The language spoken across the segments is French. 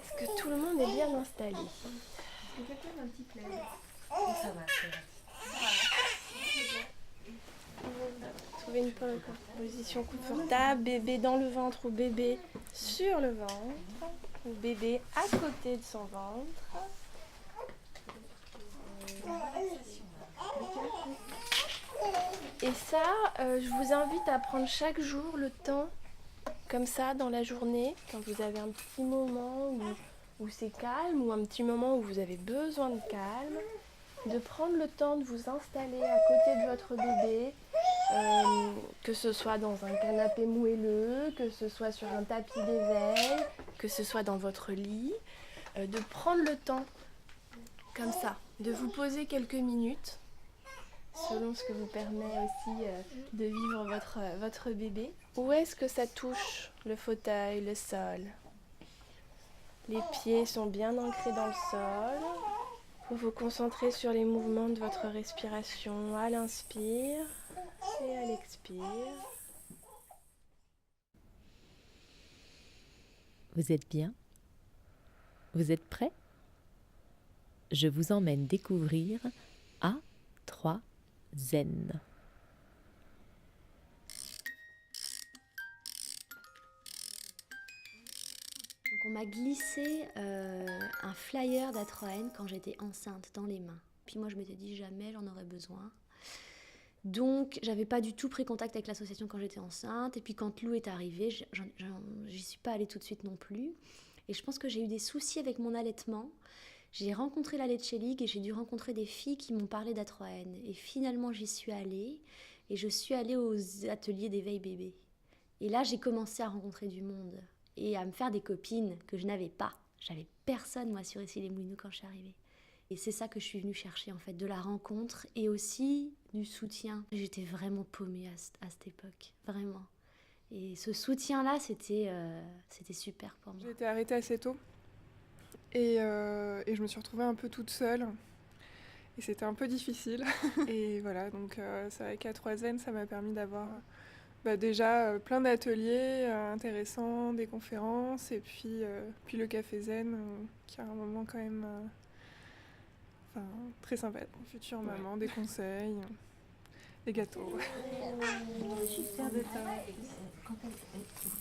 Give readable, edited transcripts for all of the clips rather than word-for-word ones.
Est-ce que tout le monde est bien installé? Est-ce que quelqu'un a un petit plaid? Ça va, c'est vrai. Trouvez une position confortable, bébé dans le ventre ou bébé sur le ventre, ou bébé à côté de son ventre. Et ça, je vous invite à prendre chaque jour le temps, comme ça, dans la journée, quand vous avez un petit moment où c'est calme, ou un petit moment où vous avez besoin de calme, de prendre le temps de vous installer à côté de votre bébé, que ce soit dans un canapé moelleux, que ce soit sur un tapis d'éveil, que ce soit dans votre lit, de prendre le temps, comme ça, de vous poser quelques minutes, selon ce que vous permet aussi de vivre votre bébé. Où est-ce que ça touche le fauteuil, le sol? Les pieds sont bien ancrés dans le sol. Vous vous concentrez sur les mouvements de votre respiration à l'inspire et à l'expire. Vous êtes bien? Vous êtes prêts? Je vous emmène découvrir A3 Zen. Donc on m'a glissé un flyer d'A3N quand j'étais enceinte dans les mains. Puis moi je m'étais dit jamais j'en aurais besoin. Donc j'avais pas du tout pris contact avec l'association quand j'étais enceinte. Et puis quand Lou est arrivé, j'y suis pas allée tout de suite non plus. Et je pense que j'ai eu des soucis avec mon allaitement. J'ai rencontré la Leche League et j'ai dû rencontrer des filles qui m'ont parlé d'A3N. Et finalement j'y suis allée et je suis allée aux ateliers d'éveil bébé. Et là j'ai commencé à rencontrer du monde et à me faire des copines que je n'avais pas. J'avais personne moi sur Issy-les-Moulineaux quand je suis arrivée. Et c'est ça que je suis venue chercher en fait, de la rencontre et aussi du soutien. J'étais vraiment paumée à cette époque, vraiment. Et ce soutien-là, c'était super pour moi. J'ai été arrêtée assez tôt et je me suis retrouvée un peu toute seule. Et c'était un peu difficile. Et voilà, donc c'est vrai qu'A3Zen, ça m'a permis d'avoir déjà plein d'ateliers intéressants, des conférences, et puis le Café Zen, qui a un moment quand même très sympa. Future maman, des conseils, des gâteaux. Je suis fière de toi. Quand vous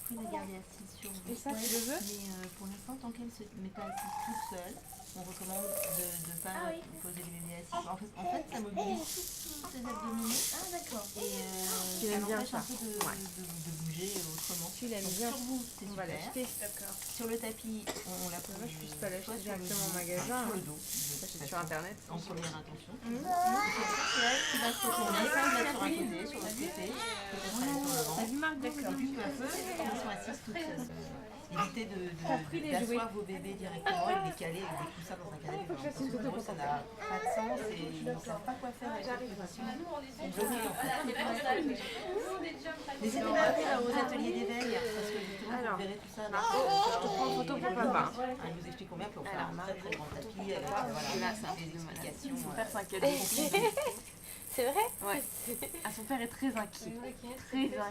pouvez la garder assise sur vous. Et ça, tu le veux? Mais pour l'instant, tant qu'elle ne se met pas assise toute seule, on recommande de ne pas poser le bébé assis. En fait, ça mobilise tous les abdominaux. Ah, d'accord. Et ça l'empêche un peu de bouger autrement. Tu l'aimes Donc, bien. sur vous, c'est super. D'accord. Sur le tapis, on la pose. Moi, je puisse pas l'acheter soit directement sur au magasin. Sur le dos. Sur internet. En première intention. C'est elle qui va se retourner, ça va sur un côté, sur l'autre côté. Peut-être aller sur l'avant. Ça lui marque, d'accord. Et puis peu à peu, elles sont assises toutes seules. Évitez d'asseoir vos bébés directement et de les caler avec des coussins dans un canapé. Parce que pour eux, ça n'a pas de sens et ils ne savent pas quoi faire avec cette position. Ils sont bloqués en fait. N'hésitez pas à venir aux ateliers d'éveil parce que justement, vous verrez tout ça. Je te prends en photo pour papa. Ils vous expliquent combien pour faire un très très grand tapis avec des explications. Son père s'inquiète. C'est vrai? Ouais. Ah, son père est très inquiet. Très inquiet. Elle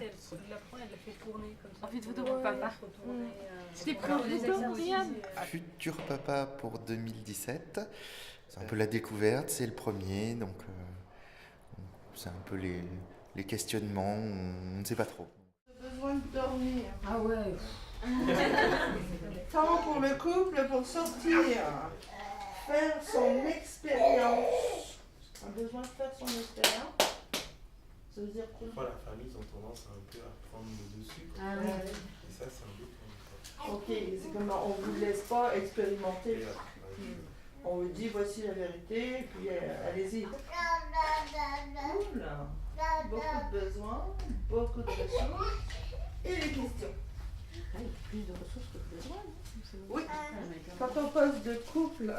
l'a fait tourner comme ça. Envie de photo pour papa. Je t'ai pris en photo, regarde. Futur papa pour 2017. C'est un peu la découverte, c'est le premier, donc c'est un peu les questionnements, on ne sait pas trop. Besoin de dormir. Ah ouais. Temps pour le couple pour sortir, faire son expérience. On a besoin de faire son expérience. Ça veut dire quoi? Parfois, la famille, ils ont tendance un peu à prendre le dessus. Quoi. Ah ouais. Et ça, c'est un but pour nous. Ok, c'est comme on ne vous laisse pas expérimenter. Et, On vous dit voici la vérité, et puis allez-y. Oula. Beaucoup de besoins, beaucoup de ressources. Et les questions. Ah, il y a plus de ressources que de besoins. Oui. Quand on passe de couple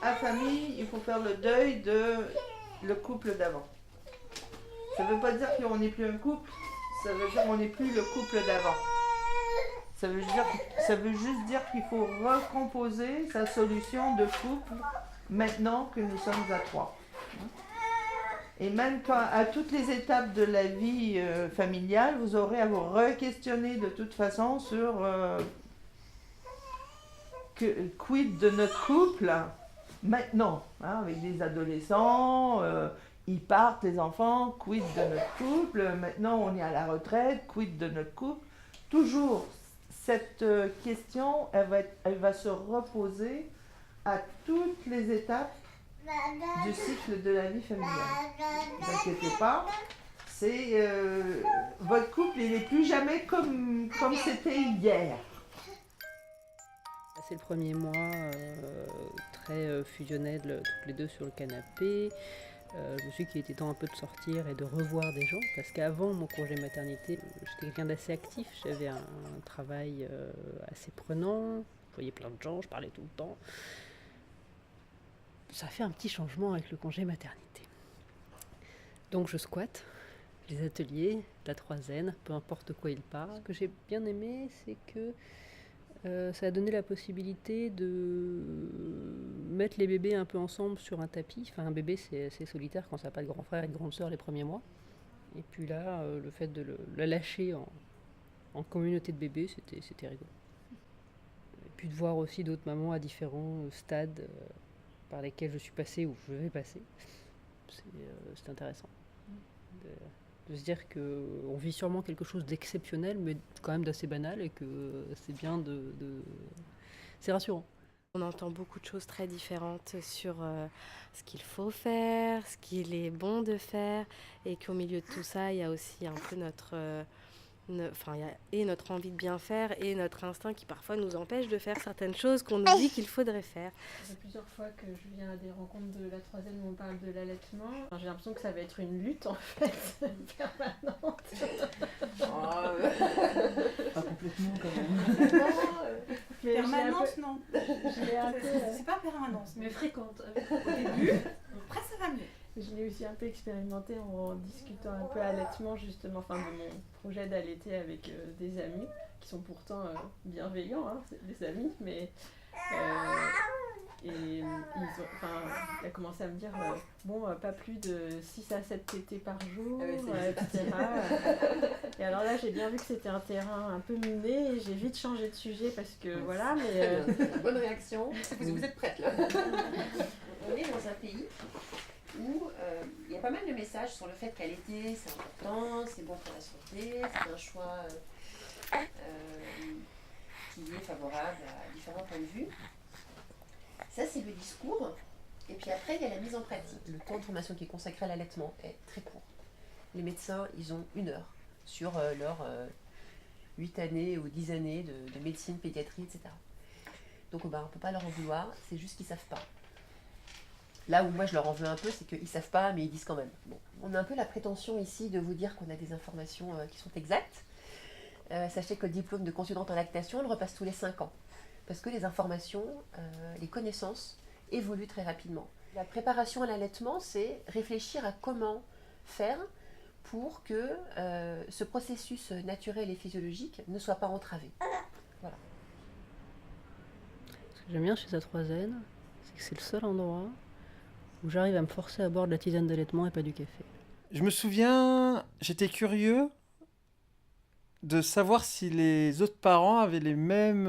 à famille, il faut faire le deuil de le couple d'avant. Ça ne veut pas dire qu'on n'est plus un couple, ça veut dire qu'on n'est plus le couple d'avant. Ça veut juste dire qu'il faut recomposer sa solution de couple maintenant que nous sommes à 3. Et même à toutes les étapes de la vie familiale, vous aurez à vous re-questionner de toute façon sur quid de notre couple maintenant, hein, avec des adolescents, ils partent les enfants, quid de notre couple, maintenant on est à la retraite, quid de notre couple. Toujours cette question, elle va se reposer à toutes les étapes du cycle de la vie familiale. Ne vous inquiétez pas, votre couple il n'est plus jamais comme c'était hier. C'est le premier mois très fusionnel, toutes les deux sur le canapé. Je me suis dit qu'il était temps un peu de sortir et de revoir des gens, parce qu'avant mon congé maternité, j'étais quelqu'un d'assez actif, j'avais un travail assez prenant, je voyais plein de gens, je parlais tout le temps. Ça a fait un petit changement avec le congé maternité. Donc je squatte les ateliers, la 3N, peu importe quoi il parle. Ce que j'ai bien aimé, c'est que ça a donné la possibilité de mettre les bébés un peu ensemble sur un tapis. Enfin, un bébé, c'est assez solitaire quand ça n'a pas de grand frère et de grande sœur les premiers mois. Et puis là, le fait de le lâcher en communauté de bébés, c'était rigolo. Et puis de voir aussi d'autres mamans à différents stades par lesquels je suis passée ou je vais passer, c'est intéressant. De se dire qu'on vit sûrement quelque chose d'exceptionnel, mais quand même d'assez banal, et que c'est bien c'est rassurant. On entend beaucoup de choses très différentes sur ce qu'il faut faire, ce qu'il est bon de faire, et qu'au milieu de tout ça, il y a aussi un peu il y a notre envie de bien faire et notre instinct qui parfois nous empêche de faire certaines choses qu'on nous dit qu'il faudrait faire. Ça fait plusieurs fois que je viens à des rencontres de la 3N où on parle de l'allaitement. Enfin, j'ai l'impression que ça va être une lutte en fait, permanente. Pas complètement quand même. Permanente, non. C'est pas permanence, mais fréquente. Au début, après ça va mieux. Je l'ai aussi un peu expérimenté en discutant un peu allaitement, justement, de mon projet d'allaiter avec des amis, qui sont pourtant bienveillants, hein, c'est des amis, mais il a commencé à me dire, pas plus de 6 à 7 tétés par jour, etc. Et alors là, j'ai bien vu que c'était un terrain un peu miné, et j'ai vite changé de sujet, parce que voilà, mais... Bonne réaction. Vous êtes prête là. On est dans un pays où il y a pas mal de messages sur le fait qu'allaiter c'est important, c'est bon pour la santé, c'est un choix qui est favorable à différents points de vue. Ça c'est le discours, et puis après il y a la mise en pratique. Le temps de formation qui est consacré à l'allaitement est très court. Les médecins, ils ont 1 heure sur leurs 8 années ou 10 années de médecine, pédiatrie, etc. Donc on ne peut pas leur en vouloir, c'est juste qu'ils ne savent pas. Là où moi je leur en veux un peu, c'est qu'ils ne savent pas, mais ils disent quand même. Bon. On a un peu la prétention ici de vous dire qu'on a des informations qui sont exactes. Sachez que le diplôme de consultante en lactation, on le repasse tous les 5 ans. Parce que les informations, les connaissances évoluent très rapidement. La préparation à l'allaitement, c'est réfléchir à comment faire pour que ce processus naturel et physiologique ne soit pas entravé. Voilà. Ce que j'aime bien chez la 3N, c'est que c'est le seul endroit où j'arrive à me forcer à boire de la tisane d'allaitement et pas du café. Je me souviens, j'étais curieux de savoir si les autres parents avaient les mêmes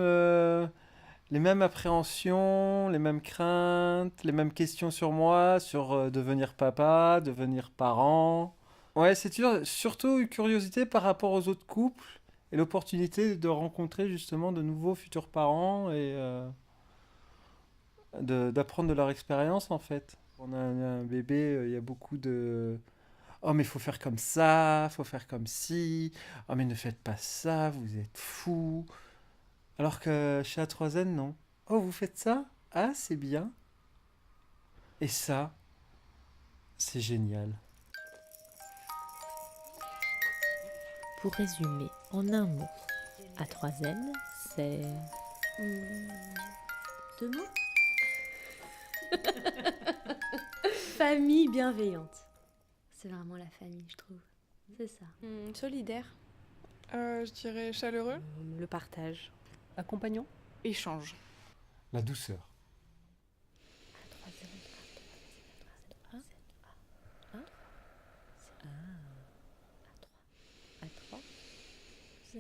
appréhensions, les mêmes craintes, les mêmes questions sur moi, sur devenir papa, devenir parent. Ouais, c'est surtout une curiosité par rapport aux autres couples et l'opportunité de rencontrer justement de nouveaux futurs parents et d'apprendre de leur expérience en fait. On a un bébé, il y a beaucoup de « Oh mais il faut faire comme ça, il faut faire comme ci, oh mais ne faites pas ça, vous êtes fous ». Alors que chez A3N, non. « Oh, vous faites ça? Ah, c'est bien. Et ça, c'est génial. » Pour résumer en un mot, A3N, c'est... 2 mots. Famille bienveillante. C'est vraiment la famille, je trouve. C'est ça. Solidaire. Je dirais chaleureux. Le partage. Accompagnant. Échange. La douceur. A3, Z.